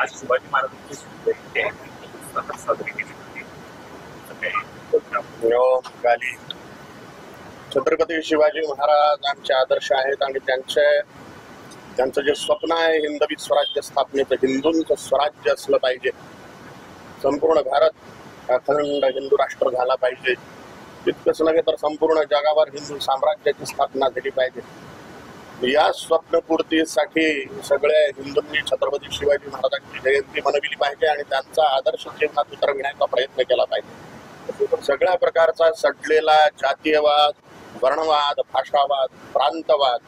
आज शिवाजी महाराजांची जयंती साजरी केली जाते। छत्रपती शिवाजी महाराज आमचे आदर्श आहेत आणि त्यांचं जे स्वप्न आहे हिंदवी स्वराज्य स्थापनेचं, हिंदूंचं स्वराज्य असलं पाहिजे, संपूर्ण भारत अखंड हिंदू राष्ट्र झाला पाहिजे, तितकंच नव्हे तर संपूर्ण जगावर हिंदू साम्राज्याची स्थापना झाली पाहिजे। या स्वप्नपूर्तीसाठी सगळ्या हिंदूंनी छत्रपती शिवाजी महाराजांची जयंती मनविली पाहिजे आणि त्यांचा आदर्श जीवनात उतरविण्याचा प्रयत्न केला पाहिजे। सगळ्या प्रकारचा सडलेला जातीयवाद, वर्णवाद, भाषावाद, प्रांतवाद,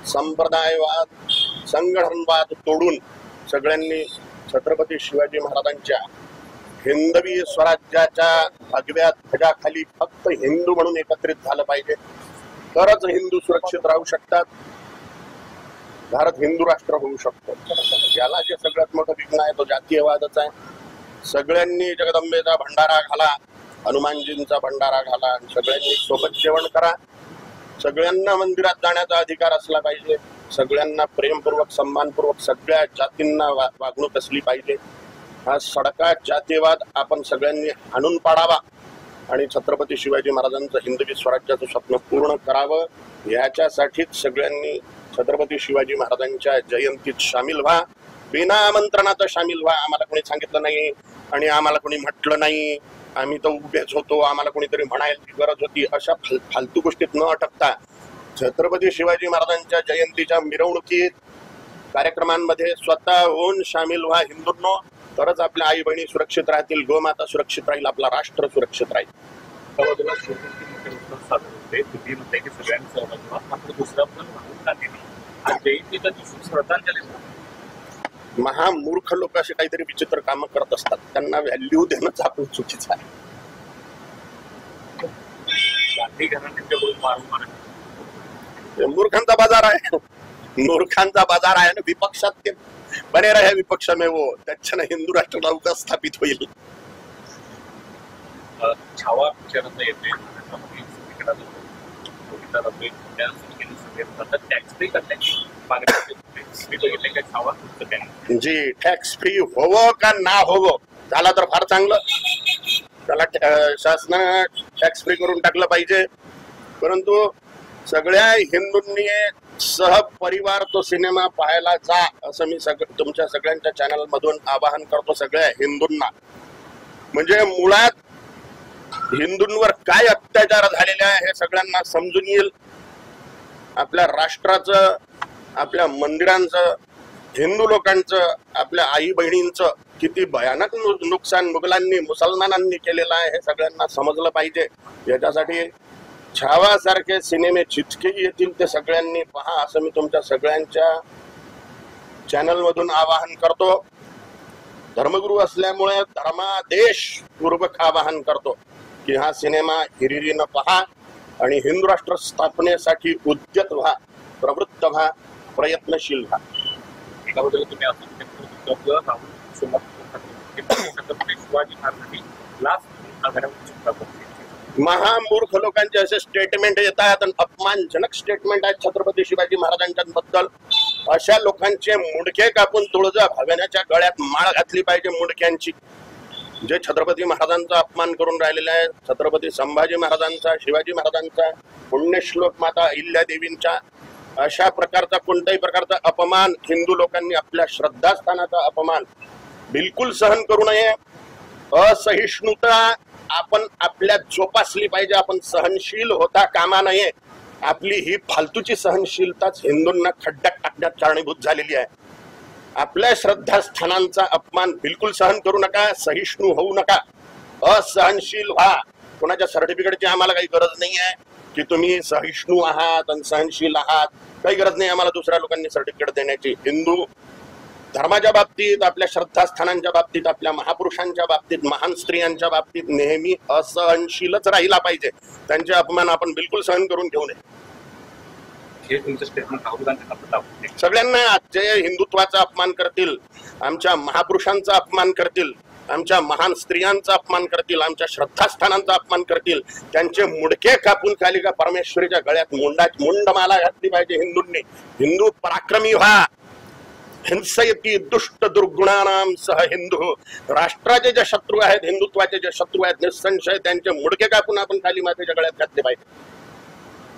संप्रदायवाद, संघटनवाद तोडून सगळ्यांनी छत्रपती शिवाजी महाराजांच्या हिंदवी स्वराज्याच्या भगव्या ध्वजाखाली फक्त हिंदू म्हणून एकत्रित झालं पाहिजे, तरच हिंदू सुरक्षित राहू शकतात, भारत हिंदू राष्ट्र होऊ शकतो। याला जे सगळ्यात मोठं विघ्न आहे तो जातीयवादच आहे। सगळ्यांनी जगदंबेचा भंडारा घाला, हनुमानजींचा भंडारा घाला आणि सगळ्यांनी सोबत जेवण करा। सगळ्यांना मंदिरात जाण्याचा अधिकार असला पाहिजे, सगळ्यांना प्रेमपूर्वक सन्मानपूर्वक सगळ्या जातींना वागणूक असली पाहिजे। हा सडका जातीयवाद आपण सगळ्यांनी हाणून पाडावा आणि छत्रपती शिवाजी महाराजांचं हिंदवी स्वराज्याचं स्वप्न पूर्ण करावं। याच्यासाठीच सगळ्यांनी छत्रपती शिवाजी महाराजांच्या जयंतीत सामील व्हा, बिना आमंत्रणाचं सामील व्हा। आम्हाला कोणी सांगितलं नाही आणि आम्हाला कोणी म्हटलं नाही, आम्ही तर उभेच होतो, आम्हाला कोणीतरी म्हणायची गरज होती, अशा फालतू गोष्टीत न अटकता छत्रपती शिवाजी महाराजांच्या जयंतीच्या मिरवणुकीत कार्यक्रमांमध्ये स्वतः होऊन सामील व्हा हिंदूंनो, तरच आपल्या आई बहिणी सुरक्षित राहतील, गोमाता सुरक्षित राहील, आपला राष्ट्र सुरक्षित राहील। तुम्ही म्हणताय की सगळ्यांनी सहभागी व्हा, मात्र दुसरं पण जयंतीच्या दिवशी श्रद्धांजली महामूर्ख लोक असे काहीतरी विचित्र काम करत असतात, त्यांना व्हॅल्यू देणंच आपण चुकीचं आहे। गांधी मूर्खांचा बाजार आहे, मूर्खांचा बाजार आहे ना। विपक्षात ते बने रहे विपक्ष में वो, त्याच्यानं हिंदू राष्ट्र लवकर स्थापित होईल। छावा पिक्चरात येते टॅक्स फ्री करण्याची जी टॅक्स फ्री होवो का ना होवो, झाला तर फार चांगलं, त्याला शासनानं टॅक्स फ्री करून टाकलं पाहिजे। परंतु सगळ्या हिंदूंनी सहपरिवार तो सिनेमा पाहायला जा, असं मी तुमच्या सगळ्यांच्या चॅनल मधून आवाहन करतो सगळ्या हिंदूंना। म्हणजे मुळात हिंदूंवर काय अत्याचार झालेले आहे हे सगळ्यांना समजून येईल। आपल्या राष्ट्राचं, आपल्या मंदिरांचं, हिंदू लोकांचं, आपल्या आई बहिणींचं किती भयानक नुकसान मुघलांनी, मुसलमानांनी केलेलं आहे हे सगळ्यांना समजलं पाहिजे। याच्यासाठी छावासारखे सिनेमे जितके येतील ते सगळ्यांनी पहा, असं मी तुमच्या सगळ्यांच्या चॅनल मधून आवाहन करतो। धर्मगुरू असल्यामुळे धर्मादेश पूर्वक आवाहन करतो की हा सिनेमा हिरिरीनं पहा आणि हिंदू राष्ट्र स्थापनेसाठी उद्यत व्हा, प्रवृत्त व्हा, प्रयत्नशील व्हा। एकाबद्दल तुम्ही शिवाजी महाराजांनी महामूर्ख लोकांचे असे स्टेटमेंट येतात आणि अपमानजनक स्टेटमेंट आहेत छत्रपती शिवाजी महाराजांच्याबद्दल। अशा लोकांचे मुंडके कापून तुळजा भवानीच्या गळ्यात माळ घातली पाहिजे मुंडक्यांची, जे छत्रपती महाराजांचा अपमान करून राहिलेले आहे। छत्रपती संभाजी महाराजांचा, शिवाजी महाराजांचा, पुण्यश्लोक माता अहिल्यादेवींच्या अशा प्रकारचा कोणत्याही प्रकारचा अपमान, हिंदू लोकांनी आपल्या श्रद्धास्थानाचा अपमान बिलकुल सहन करू नये। असहिष्णुता आपण आपल्यात जोपासली पाहिजे, आपण सहनशील होता कामा नये। आपली ही फालतूची सहनशीलताच हिंदूंना खड्ड्यात टाकण्यात कारणीभूत झालेली आहे। आपल्या श्रद्धास्थानांचा अपमान बिलकुल सहन करू नका, सहिष्णू होऊ नका, असहनशील व्हा। कोणाच्या सर्टिफिकेटची आम्हाला काही गरज नाही आहे की तुम्ही सहिष्णू आहात आणि सहनशील आहात, काही गरज नाही आम्हाला दुसऱ्या लोकांनी सर्टिफिकेट देण्याची। हिंदू धर्माच्या बाबतीत, आपल्या श्रद्धास्थानांच्या बाबतीत, आपल्या महापुरुषांच्या बाबतीत, महान स्त्रियांच्या बाबतीत नेहमी असहनशीलच राहिला पाहिजे। त्यांचे अपमान आपण बिलकुल सहन करून घेऊ नये। सगळ्यांना जे हिंदुत्वाचा अपमान करतील, आमच्या महापुरुषांचा अपमान करतील, आमच्या महान स्त्रियांचा अपमान करतील, आमच्या श्रद्धास्थानांचा अपमान करतील, त्यांचे मुंडके कापून कालिका परमेश्वरीच्या गळ्यात मुंडमाला घातली पाहिजे हिंदूंनी। हिंदू पराक्रमी व्हा, हिंसयती दुष्ट दुर्गुणानाम सह हिंदू. राष्ट्राचे जे शत्रू आहेत, हिंदुत्वाचे जे शत्रू आहेत, निसंशय त्यांचे मुडके कापून आपण खाली मातेच्या गळ्यात घातले पाहिजे.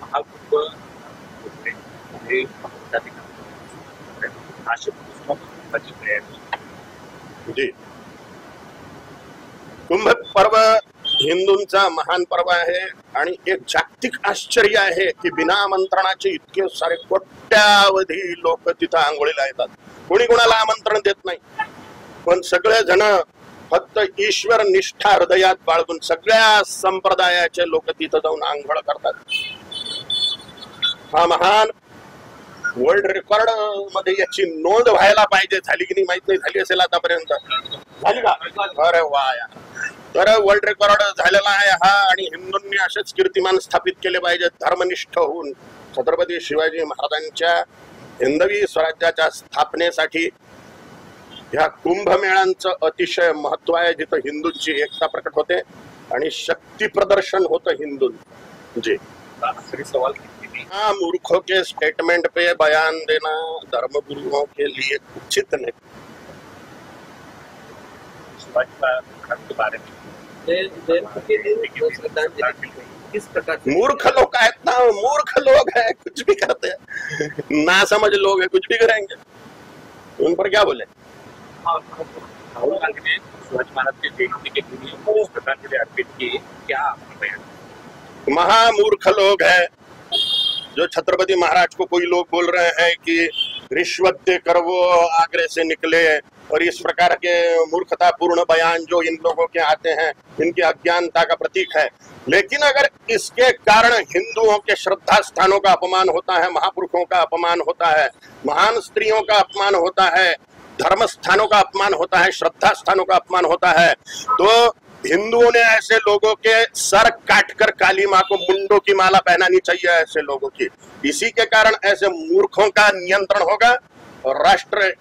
महाकुंभ हे जी, कुंभ पर्व हिंदूंचा महान पर्व आहे आणि एक जागतिक आश्चर्य आहे की बिना आमंत्रणाचे इतके सारे कोट्यावधी लोक तिथं आंघोळीला येतात. कोणी कोणाला आमंत्रण देत नाही, पण सगळे जण फक्त ईश्वर निष्ठा हृदयात बाळगून सगळ्या संप्रदायाचे लोक तिथं जाऊन आंघोळ करतात. हा महान वर्ल्ड रेकॉर्ड मध्ये याची नोंद व्हायला पाहिजे. झाली की नाही माहित नाही, झाली असेल आतापर्यंत. झाली का? अरे वा यार. तर वर्ल्ड रेकॉर्ड झालेला आहे हा, आणि हिंदूंनी असेच कीर्तिमान स्थापित केले पाहिजेत धर्मनिष्ठ होऊन. छत्रपती शिवाजी महाराजांच्या हिंदवी स्वराज्याच्या स्थापनेसाठी ह्या कुंभमेळ्यांचं अतिशय महत्व आहे, जिथं हिंदूंची एकता प्रकट होते आणि शक्ती प्रदर्शन होतं हिंदूंचं. जी, आखिरी सवाल, मूर्खों के स्टेटमेंट पे बयान देना धर्मगुरुओं के लिए उचित नहीं. शिवाजी महाराज के बारे में किस प्रकार मूर्ख लोग आहेत ना, मूर्ख लोग है, कुछ भी करते हैं, ना समझ लोग है, कुछ भी करेंगे. उन पर क्या बोले. राहुल गांधी ने शिवाजी महाराज के जयंती के लिए इस प्रकार के लिए अर्पित किए, क्या आपका बयान. महामूर्ख लोग है जो छत्रपति महाराज को कोई लोग बोल रहे हैं कि रिश्वत देकर वो आगरे से निकले, और इस प्रकार के मूर्खतापूर्ण बयान जो इन लोगों के आते हैं, इनकी अज्ञानता का प्रतीक है. लेकिन अगर इसके कारण हिंदुओं के श्रद्धा स्थानों का अपमान होता है, महापुरुषों का अपमान होता है, महान स्त्रियों का अपमान होता है, धर्म स्थानों का अपमान होता है, श्रद्धा स्थानों का अपमान होता है, तो हिंदुओं ने ऐसे लोगों के सर काटकर काली माँ को मुंडों की माला पहनानी चाहिए ऐसे लोगों की. इसी के कारण ऐसे मूर्खों का नियंत्रण होगा और राष्ट्र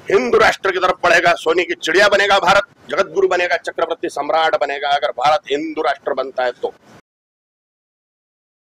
हिंदू राष्ट्र की तरफ बढ़ेगा. सोने की चिड़िया बनेगा भारत, जगत गुरु बनेगा, चक्रवर्ती सम्राट बनेगा, अगर भारत हिंदू राष्ट्र बनता है तो.